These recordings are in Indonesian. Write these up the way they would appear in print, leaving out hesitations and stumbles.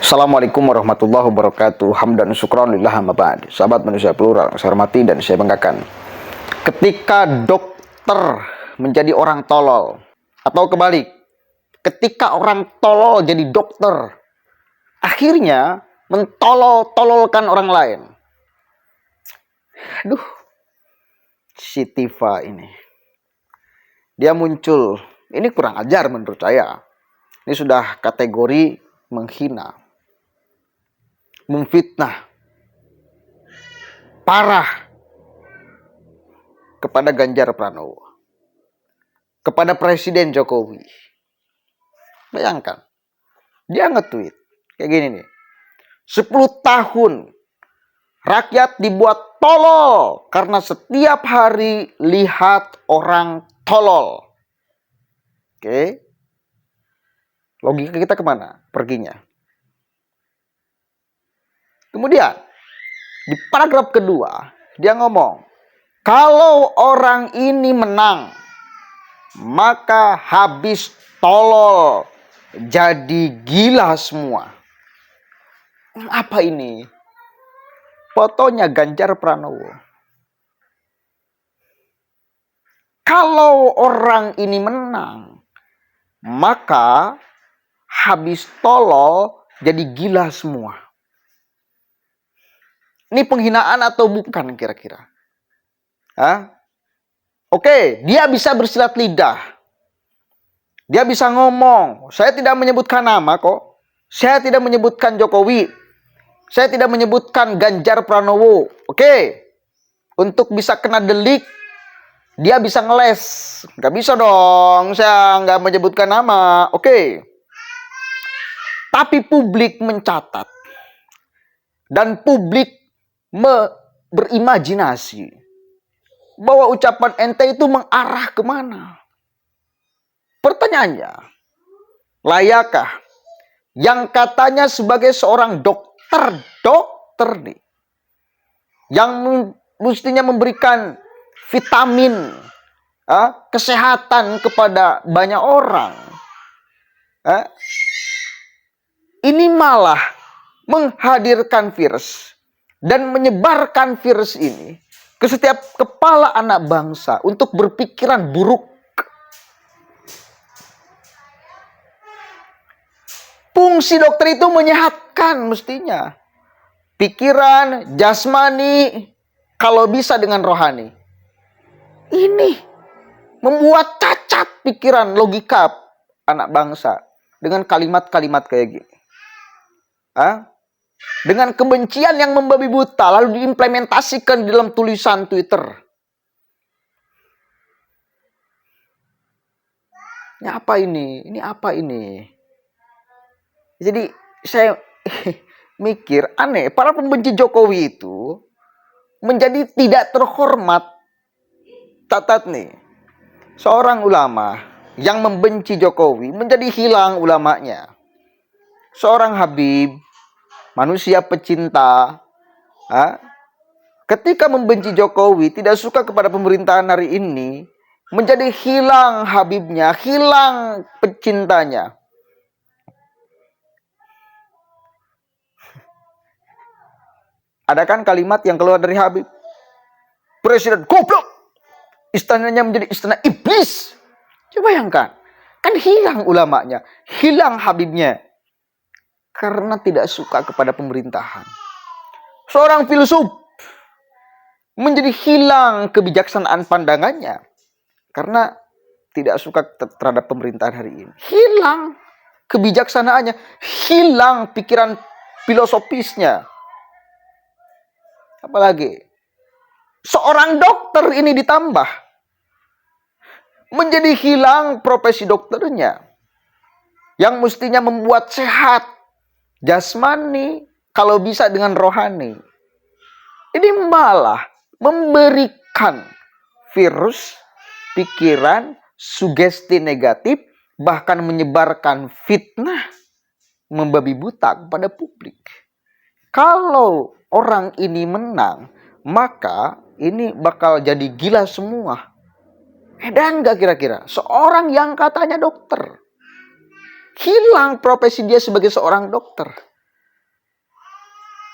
Assalamualaikum warahmatullahi wabarakatuh. Hamdan syukran lillah amma ba'd. Sahabat manusia plural, saya hormati dan saya banggakan. Ketika dokter menjadi orang tolol, atau kebalik, ketika orang tolol jadi dokter, akhirnya mentolol-tololkan orang lain. Aduh, si Tifa ini. Dia muncul, ini kurang ajar menurut saya. Ini sudah kategori menghina, memfitnah parah kepada Ganjar Pranowo, kepada Presiden Jokowi. Bayangkan, dia nge-tweet kayak gini nih. 10 tahun rakyat dibuat tolol karena setiap hari lihat orang tolol. Oke. Logika kita kemana perginya? Kemudian, di paragraf kedua, dia ngomong, kalau orang ini menang, maka habis tolol, jadi gila semua. Apa ini? Fotonya Ganjar Pranowo. Kalau orang ini menang, maka habis tolol, jadi gila semua. Ini penghinaan atau bukan kira-kira? Oke, dia bisa bersilat lidah. Dia bisa ngomong. Saya tidak menyebutkan nama kok. Saya tidak menyebutkan Jokowi. Saya tidak menyebutkan Ganjar Pranowo. Oke. Untuk bisa kena delik, dia bisa ngeles. Gak bisa dong, saya nggak menyebutkan nama. Oke. Tapi publik mencatat. Dan publik berimajinasi bahwa ucapan ente itu mengarah kemana. Pertanyaannya, layakkah yang katanya sebagai seorang dokter nih, yang mestinya memberikan vitamin kesehatan kepada banyak orang, ini malah menghadirkan virus dan menyebarkan virus ini ke setiap kepala anak bangsa untuk berpikiran buruk. Fungsi dokter itu menyehatkan mestinya. Pikiran, jasmani, kalau bisa dengan rohani. Ini membuat cacat pikiran, logika anak bangsa dengan kalimat-kalimat kayak gini. Dengan kebencian yang membabi buta, lalu diimplementasikan di dalam tulisan Twitter. Ini apa ini? Ini apa ini? Jadi saya mikir aneh, para pembenci Jokowi itu menjadi tidak terhormat. Catat nih, seorang ulama yang membenci Jokowi menjadi hilang ulamanya. Seorang Habib, manusia pecinta, ketika membenci Jokowi, tidak suka kepada pemerintahan hari ini, menjadi hilang Habibnya, hilang pecintanya. Ada kan kalimat yang keluar dari Habib? Presiden goblok, istananya menjadi istana iblis. Coba bayangkan, kan hilang ulamanya, hilang Habibnya, karena tidak suka kepada pemerintahan. Seorang filsuf menjadi hilang kebijaksanaan pandangannya karena tidak suka terhadap pemerintahan hari ini. Hilang kebijaksanaannya, hilang pikiran filosofisnya. Apalagi seorang dokter ini ditambah menjadi hilang profesi dokternya yang mestinya membuat sehat jasmani, kalau bisa dengan rohani. Ini malah memberikan virus, pikiran, sugesti negatif, bahkan menyebarkan fitnah, membabi buta kepada publik. Kalau orang ini menang, maka ini bakal jadi gila semua. Edan gak kira-kira? Seorang yang katanya dokter, hilang profesi dia sebagai seorang dokter.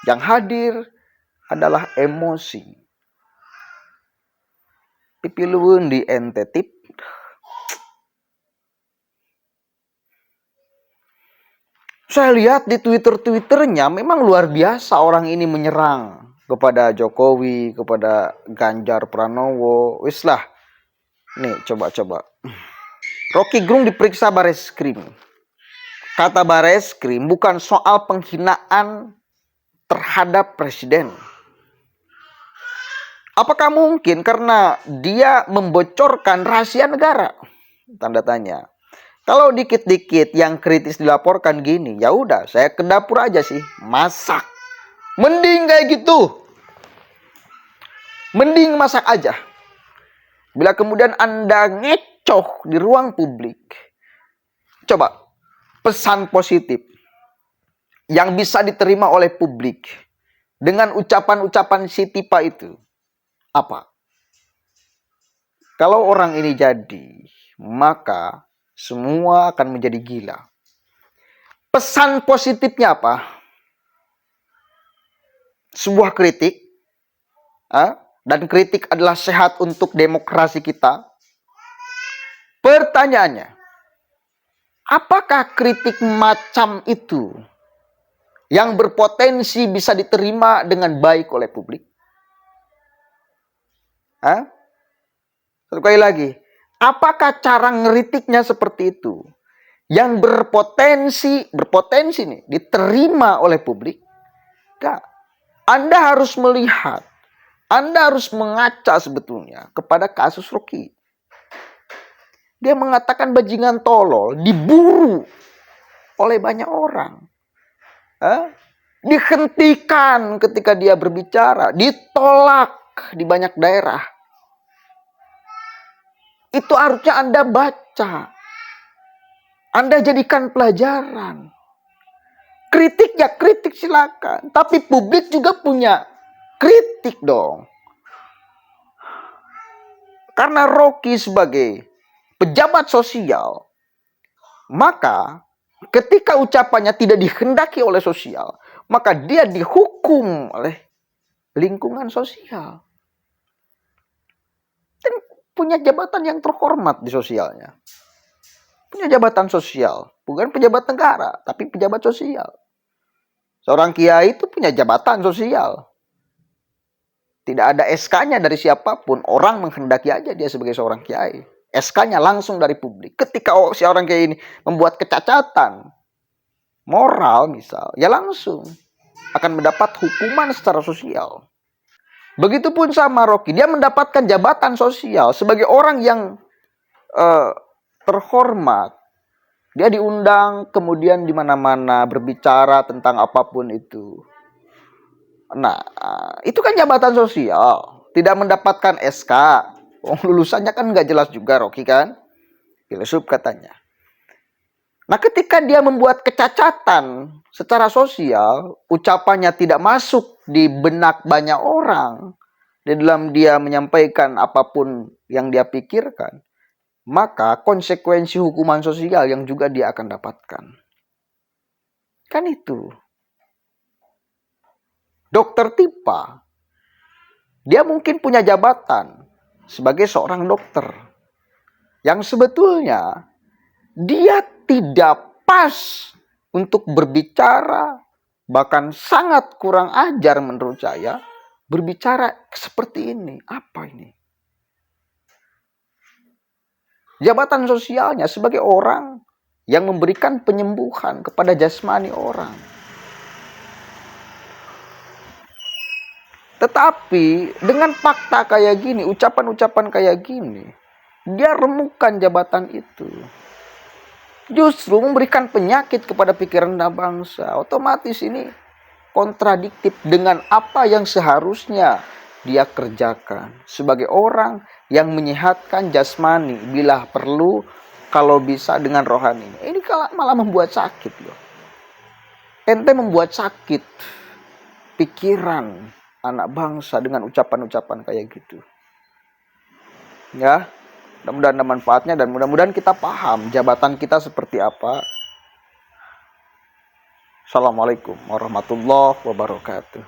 Yang hadir adalah emosi. Pipiluun di entetip. Saya lihat di Twitter-Twitternya memang luar biasa orang ini menyerang kepada Jokowi, kepada Ganjar Pranowo. Wis lah. Nih, coba-coba. Rocky Gerung diperiksa Bareskrim. Kata Bareskrim bukan soal penghinaan terhadap presiden. Apakah mungkin karena dia membocorkan rahasia negara? Tanda tanya. Kalau dikit-dikit yang kritis dilaporkan gini, ya udah, saya ke dapur aja sih, masak. Mending kayak gitu. Mending masak aja. Bila kemudian Anda ngecoh di ruang publik, coba pesan positif yang bisa diterima oleh publik dengan ucapan-ucapan si tipa itu apa? Kalau orang ini jadi, maka semua akan menjadi gila. Pesan positifnya apa? Sebuah kritik, dan kritik adalah sehat untuk demokrasi kita. Pertanyaannya, apakah kritik macam itu yang berpotensi bisa diterima dengan baik oleh publik? Sekali lagi, apakah cara ngeritiknya seperti itu yang berpotensi nih diterima oleh publik? Enggak. Anda harus melihat, Anda harus mengaca sebetulnya kepada kasus Rocky. Dia mengatakan bajingan tolol, diburu oleh banyak orang. Dihentikan ketika dia berbicara, ditolak di banyak daerah. Itu harusnya Anda baca. Anda jadikan pelajaran. Kritik ya kritik silakan. Tapi publik juga punya kritik dong. Karena Rocky sebagai pejabat sosial, maka ketika ucapannya tidak dikehendaki oleh sosial, maka dia dihukum oleh lingkungan sosial. Dan punya jabatan yang terhormat di sosialnya. Punya jabatan sosial, bukan pejabat negara, tapi pejabat sosial. Seorang kiai itu punya jabatan sosial. Tidak ada SK-nya dari siapapun, orang menghendaki aja dia sebagai seorang kiai. SK-nya langsung dari publik. Ketika si orang kiai ini membuat kecacatan moral misal, ya langsung akan mendapat hukuman secara sosial. Begitupun sama Rocky, dia mendapatkan jabatan sosial sebagai orang yang terhormat. Dia diundang kemudian di mana-mana berbicara tentang apapun itu. Nah, itu kan jabatan sosial, tidak mendapatkan SK. Lulusannya kan nggak jelas juga Rocky kan, filsuf katanya. Nah, ketika dia membuat kecacatan secara sosial, ucapannya tidak masuk di benak banyak orang, di dalam dia menyampaikan apapun yang dia pikirkan, maka konsekuensi hukuman sosial yang juga dia akan dapatkan. Kan itu. Dokter Tipa, dia mungkin punya jabatan sebagai seorang dokter, yang sebetulnya dia tidak pas untuk berbicara, bahkan sangat kurang ajar menurut saya, berbicara seperti ini. Apa ini? Jabatan sosialnya sebagai orang yang memberikan penyembuhan kepada jasmani orang. Tetapi dengan fakta kayak gini, ucapan-ucapan kayak gini, dia remukan jabatan itu. Justru memberikan penyakit kepada pikiran bangsa. Otomatis ini kontradiktif dengan apa yang seharusnya dia kerjakan. Sebagai orang yang menyehatkan jasmani, bila perlu, kalau bisa dengan rohani. Ini malah membuat sakit loh. Ente membuat sakit pikiran anak bangsa dengan ucapan-ucapan kayak gitu. Ya, mudah-mudahan ada manfaatnya dan mudah-mudahan kita paham jabatan kita seperti apa. Assalamualaikum warahmatullahi wabarakatuh.